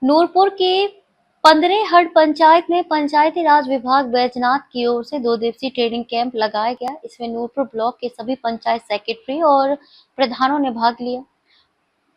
नूरपुर के पंद्रेहड़ पंचायत में पंचायती राज विभाग बैजनाथ की ओर से 2 दिवसीय ट्रेनिंग कैंप लगाया गया। इसमें नूरपुर ब्लॉक के सभी पंचायत सेक्रेटरी और प्रधानों ने भाग लिया।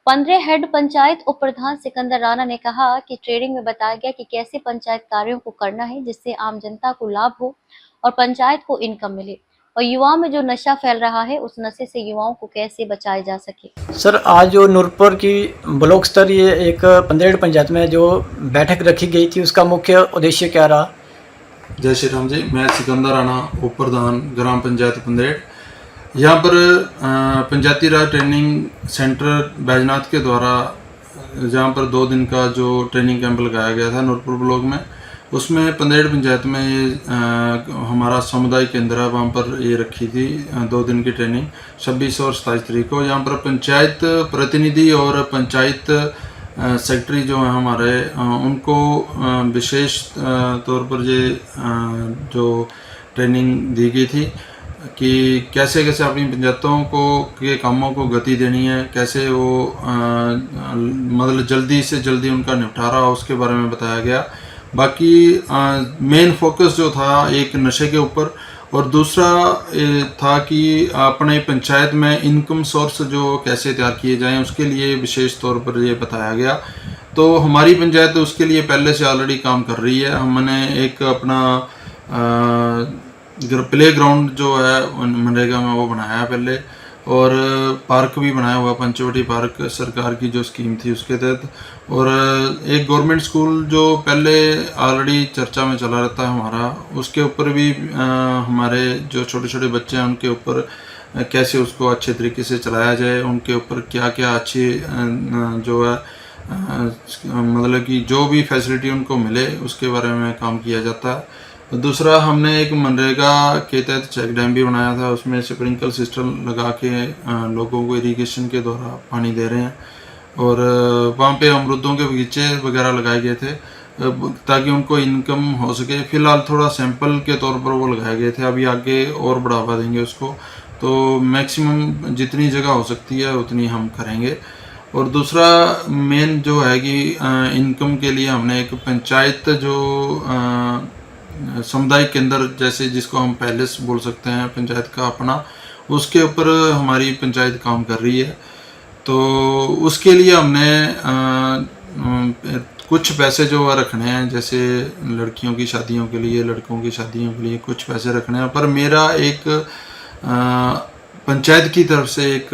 पंद्रेहड़ पंचायत उप प्रधान सिकंदर राणा ने कहा कि ट्रेनिंग में बताया गया कि कैसे पंचायत कार्यों को करना है जिससे आम जनता को लाभ हो और पंचायत को इनकम मिले, और युवाओं में जो नशा फैल रहा है उस नशे से युवाओं को कैसे बचाया जा सके। सर, आज जो नूरपुर की ब्लॉक स्तरीय एक पंद्रेहड़ पंचायत में जो बैठक रखी गई थी, उसका मुख्य उद्देश्य क्या रहा? जय श्री राम जी। मैं सिकंदर राणा, उप प्रधान ग्राम पंचायत पंद्रेहड़। यहाँ पर पंचायती राज ट्रेनिंग सेंटर बैजनाथ के द्वारा जहाँ पर 2 दिन का जो ट्रेनिंग कैंप लगाया गया था नूरपुर ब्लॉक में, उसमें पंद्रेहड़ पंचायत में ये हमारा समुदाय केंद्र है, वहाँ पर ये रखी थी 2 दिन की ट्रेनिंग 26 और 27 तारीख को। यहाँ पर पंचायत प्रतिनिधि और पंचायत सेक्रेटरी जो हैं हमारे, उनको विशेष तौर पर ये जो ट्रेनिंग दी गई थी कि कैसे कैसे अपनी पंचायतों को के कामों को गति देनी है, कैसे वो मतलब जल्दी से जल्दी उनका निपटारा हो, उसके बारे में बताया गया। बाकी मेन फोकस जो था एक नशे के ऊपर, और दूसरा था कि अपने पंचायत में इनकम सोर्स जो कैसे तैयार किए जाएं, उसके लिए विशेष तौर पर ये बताया गया। तो हमारी पंचायत उसके लिए पहले से ऑलरेडी काम कर रही है। हमने एक अपना प्ले ग्राउंड जो है मनरेगा में वो बनाया है पहले, और पार्क भी बनाया हुआ, पंचवटी पार्क सरकार की जो स्कीम थी उसके तहत, और एक गवर्नमेंट स्कूल जो पहले ऑलरेडी चर्चा में चला रहता है हमारा, उसके ऊपर भी हमारे जो छोटे छोटे बच्चे हैं उनके ऊपर कैसे उसको अच्छे तरीके से चलाया जाए, उनके ऊपर क्या क्या अच्छी जो है मतलब कि जो भी फैसिलिटी उनको मिले उसके बारे में काम किया जाता है। दूसरा, हमने एक मनरेगा के तहत चेक डैम भी बनाया था, उसमें स्प्रिंकल सिस्टम लगा के लोगों को इरिगेशन के द्वारा पानी दे रहे हैं, और वहाँ पे अमरूदों के बगीचे वगैरह लगाए गए थे ताकि उनको इनकम हो सके। फ़िलहाल थोड़ा सैंपल के तौर पर वो लगाए गए थे, अभी आगे और बढ़ावा देंगे उसको, तो मैक्सिमम जितनी जगह हो सकती है उतनी हम करेंगे। और दूसरा मेन जो है कि इनकम के लिए हमने एक पंचायत जो सामुदायिक केंद्र, जैसे जिसको हम पैलेस बोल सकते हैं पंचायत का अपना, उसके ऊपर हमारी पंचायत काम कर रही है। तो उसके लिए हमने कुछ पैसे जो रखने हैं, जैसे लड़कियों की शादियों के लिए, लड़कों की शादियों के लिए कुछ पैसे रखने हैं। पर मेरा एक पंचायत की तरफ से एक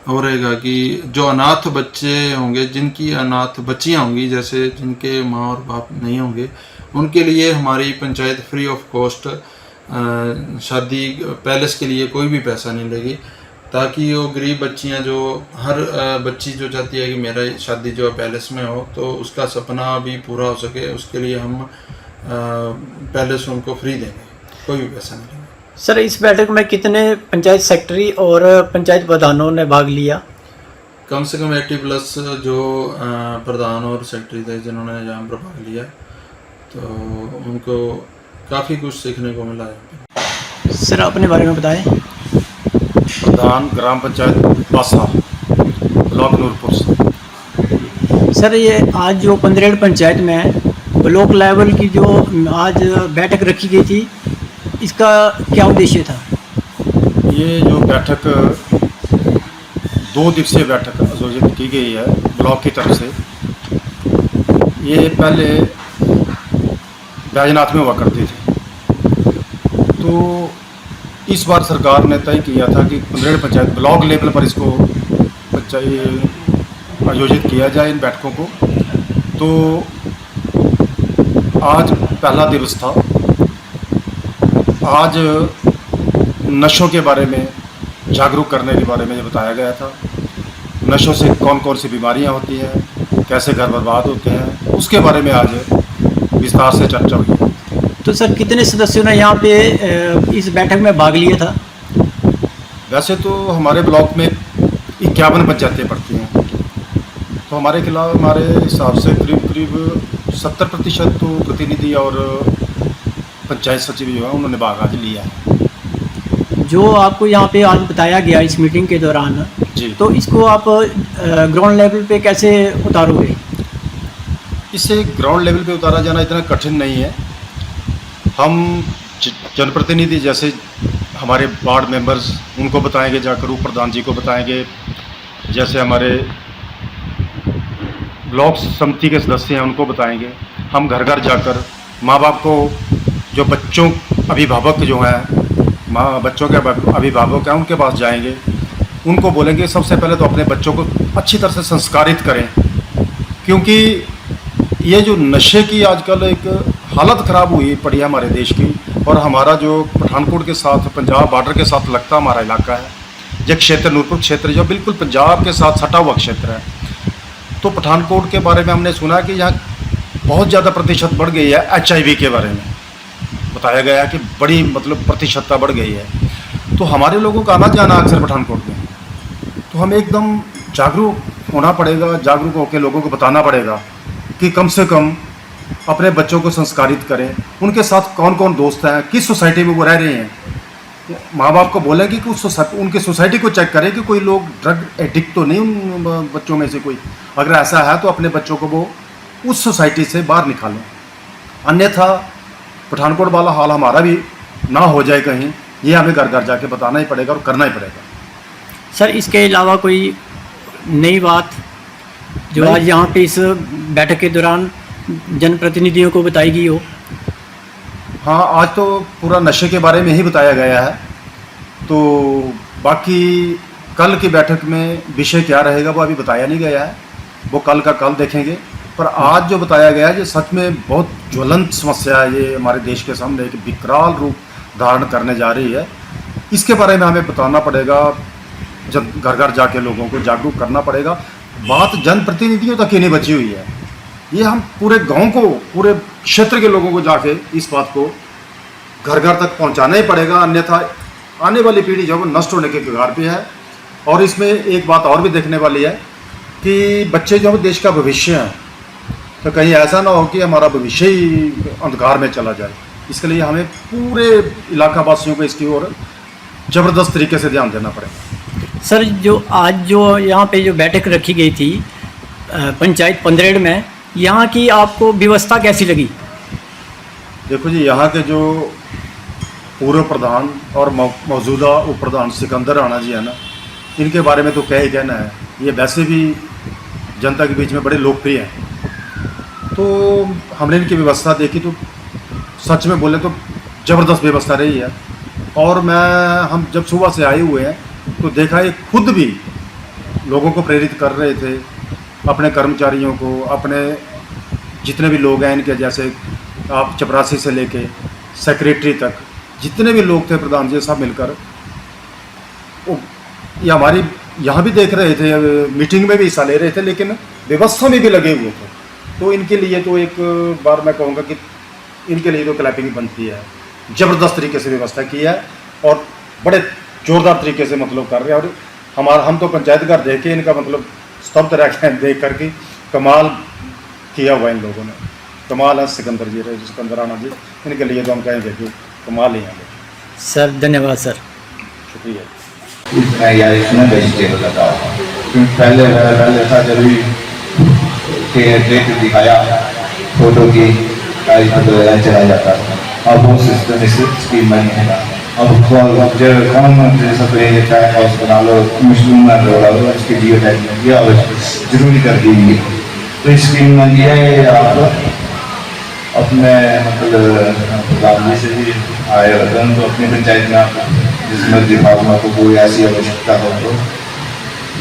हो रहेगा कि जो अनाथ बच्चे होंगे, जिनकी अनाथ बच्चियां होंगी, जैसे जिनके माँ और बाप नहीं होंगे, उनके लिए हमारी पंचायत फ्री ऑफ कॉस्ट शादी पैलेस के लिए कोई भी पैसा नहीं लेगी, ताकि वो गरीब बच्चियां जो हर बच्ची जो चाहती है कि मेरा शादी जो है पैलेस में हो, तो उसका सपना भी पूरा हो सके, उसके लिए हम पैलेस उनको फ्री देंगे, कोई भी पैसा नहीं लेंगे। सर, इस बैठक में कितने पंचायत सेक्रेटरी और पंचायत प्रधानों ने भाग लिया? कम से कम 80+ जो प्रधान और सेक्रेटरी थे जिन्होंने यहाँ पर भाग लिया, तो उनको काफ़ी कुछ सीखने को मिला है। सर, अपने बारे में बताएं। प्रधान ग्राम पंचायत पासा, ब्लॉक नूरपुर से। सर, ये आज जो पंद्रेहड़ पंचायत में ब्लॉक लेवल की जो आज बैठक रखी गई थी, इसका क्या उद्देश्य था? ये जो बैठक 2 दिवसीय बैठक आयोजित की गई है ब्लॉक की तरफ से, ये पहले बैजनाथ में हुआ करती थी। तो इस बार सरकार ने तय किया था कि पंद्रेहड़ पंचायत ब्लॉक लेवल पर इसको आयोजित किया जाए इन बैठकों को। तो आज पहला दिवस था। आज नशों के बारे में जागरूक करने के बारे में ये बताया गया था। नशों से कौन कौन सी बीमारियां होती हैं, कैसे घर बर्बाद होते हैं, उसके बारे में आज विस्तार से चर्चा हुई। तो सर, कितने सदस्यों ने यहाँ पे इस बैठक में भाग लिया था? वैसे तो हमारे ब्लॉक में 51 पंचायतें पड़ती हैं, तो हमारे खिलाफ हमारे हिसाब से करीब 70% तो प्रतिनिधि और पंचायत सचिव जो है उन्होंने भाग आज लिया है। जो आपको यहाँ पे आज बताया गया इस मीटिंग के दौरान जी, तो इसको आप ग्राउंड लेवल पे कैसे उतारोगे? इसे ग्राउंड लेवल पे उतारा जाना इतना कठिन नहीं है। हम जनप्रतिनिधि जैसे हमारे वार्ड मेंबर्स उनको बताएंगे, जाकर उप प्रधान जी को बताएंगे, जैसे हमारे ब्लॉक समिति के सदस्य हैं उनको बताएंगे। हम घर घर जाकर माँ बाप को, जो बच्चों अभिभावक जो हैं, बच्चों के अभिभावक हैं, उनके पास जाएंगे, उनको बोलेंगे सबसे पहले तो अपने बच्चों को अच्छी तरह से संस्कारित करें, क्योंकि ये जो नशे की आजकल एक हालत ख़राब हुई पड़ी है हमारे देश की, और हमारा जो पठानकोट के साथ पंजाब बॉर्डर के साथ लगता हमारा इलाका है, ये क्षेत्र नूरपुर क्षेत्र जो बिल्कुल पंजाब के साथ सटा हुआ क्षेत्र है। तो पठानकोट के बारे में हमने सुना कि यहाँ बहुत ज़्यादा प्रतिशत बढ़ गई है। HIV के बारे में बताया गया कि बड़ी मतलब प्रतिशतता बढ़ गई है। तो हमारे लोगों का आना जाना अक्सर पठानकोट में, तो हमें एकदम जागरूक होना पड़ेगा, जागरूक होकर लोगों को बताना पड़ेगा कि कम से कम अपने बच्चों को संस्कारित करें। उनके साथ कौन कौन दोस्त हैं, किस सोसाइटी में वो रह रहे हैं, माँ बाप को बोलें कि उनकी सोसाइटी को चेक करें कि कोई लोग ड्रग एडिक्ट तो नहीं उन बच्चों में से कोई। अगर ऐसा है तो अपने बच्चों को वो उस सोसाइटी से बाहर निकालें, अन्यथा पठानकोट वाला हाल हमारा भी ना हो जाए कहीं, ये हमें घर घर जाके बताना ही पड़ेगा और करना ही पड़ेगा। सर इसके अलावा कोई नई बात जो आज यहाँ पे इस बैठक के दौरान जनप्रतिनिधियों को बताई गई हो? हाँ, आज तो पूरा नशे के बारे में ही बताया गया है, तो बाकी कल की बैठक में विषय क्या रहेगा वो अभी बताया नहीं गया है, वो कल का कल देखेंगे। पर आज जो बताया गया है ये सच में बहुत ज्वलंत समस्या है, ये हमारे देश के सामने एक विकराल रूप धारण करने जा रही है। इसके बारे में हमें बताना पड़ेगा, जब घर घर जाके लोगों को जागरूक करना पड़ेगा। बात जनप्रतिनिधियों तक ही नहीं बची हुई है, ये हम पूरे गांव को, पूरे क्षेत्र के लोगों को जाके इस बात को घर घर तक पहुंचाना ही पड़ेगा, अन्यथा आने वाली पीढ़ी जो है वो नष्ट होने के कगार पे है। और इसमें एक बात और भी देखने वाली है कि बच्चे जो है देश का भविष्य हैं, तो कहीं ऐसा ना हो कि हमारा भविष्य ही अंधकार में चला जाए। इसके लिए हमें पूरे इलाका वासियों को इसकी ओर ज़बरदस्त तरीके से ध्यान देना पड़ेगा। सर जो आज जो यहाँ पे जो बैठक रखी गई थी पंचायत 15 में, यहाँ की आपको व्यवस्था कैसी लगी? देखो जी, यहाँ के जो पूर्व प्रधान और मौजूदा उप प्रधान सिकंदर राणा जी है ना, इनके बारे में तो क्या ही कहना है, ये वैसे भी जनता के बीच में बड़े लोकप्रिय हैं। तो हमने इनकी व्यवस्था देखी तो सच में बोले तो ज़बरदस्त व्यवस्था रही है। और हम जब सुबह से आए हुए हैं तो देखा ये खुद भी लोगों को प्रेरित कर रहे थे, अपने कर्मचारियों को, अपने जितने भी लोग हैं इनके, जैसे आप चपरासी से लेके सेक्रेटरी तक जितने भी लोग थे प्रधान जी सब मिलकर ये हमारी यहाँ भी देख रहे थे, मीटिंग में भी हिस्सा ले रहे थे, लेकिन व्यवस्था में भी लगे हुए थे। तो इनके लिए तो एक बार मैं कहूँगा कि इनके लिए तो क्लैपिंग बनती है। ज़बरदस्त तरीके से व्यवस्था की है और बड़े ज़ोरदार तरीके से मतलब कर रहे हैं। और हम तो पंचायत घर देख के इनका मतलब स्तब्ध रह गए देख करके, कमाल किया हुआ इन लोगों ने, कमाल है सिकंदर राणा जी, इनके लिए तो हम कहेंगे कि कमाल ही है। सर धन्यवाद सर, शुक्रिया। इसमें या इसमें वेजिटेबल लगाओ, क्योंकि पहले था जरूरी कि डेट दिखाया फोटो की तारीख वगैरह चला जाता था, अब वो सिस्टम इस स्कीम में नहीं है। अब जो कौन जैसा तो ये टाइम हाउस बना लो, मुस्लिम बना लो, इसकी जियो टैग में दिया और जरूरी कर दी। तो इस स्कीम में दिया है आप अपने मतलब प्रधान से भी आए होते हैं, तो अपनी पंचायत में आप जिसमें डिपार्टमेंट को कोई ऐसी आवश्यकता हो तो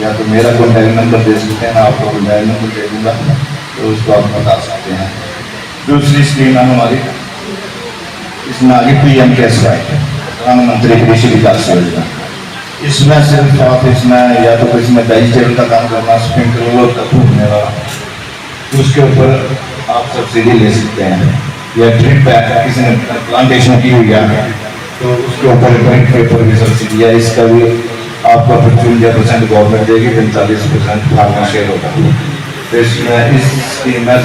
या तो मेरा कॉन्टैक्ट नंबर दे सकते हैं, आपको कॉन्टैक्ट नंबर दे दूँगा तो उसको आप बता सकते हैं। दूसरी स्कीम है हमारी, इसमें आगे PMKSY प्रधानमंत्री कृषि विकास योजना, इसमें सिर्फ आप इसमें या तो इसमें वेजिटेबल का काम करना, स्प्रिंकलर का फूकने वाला, उसके ऊपर आप सब्सिडी ले सकते हैं। या ड्रिप है, किसी ने प्लांटेशन की हुई है तो उसके ऊपर ड्रिप के ऊपर भी सब्सिडी है, इसका भी आपको 55% गवर्नमेंट देगी, 45% फार्मर शेयर होगा। तो इसमें इस स्कीम में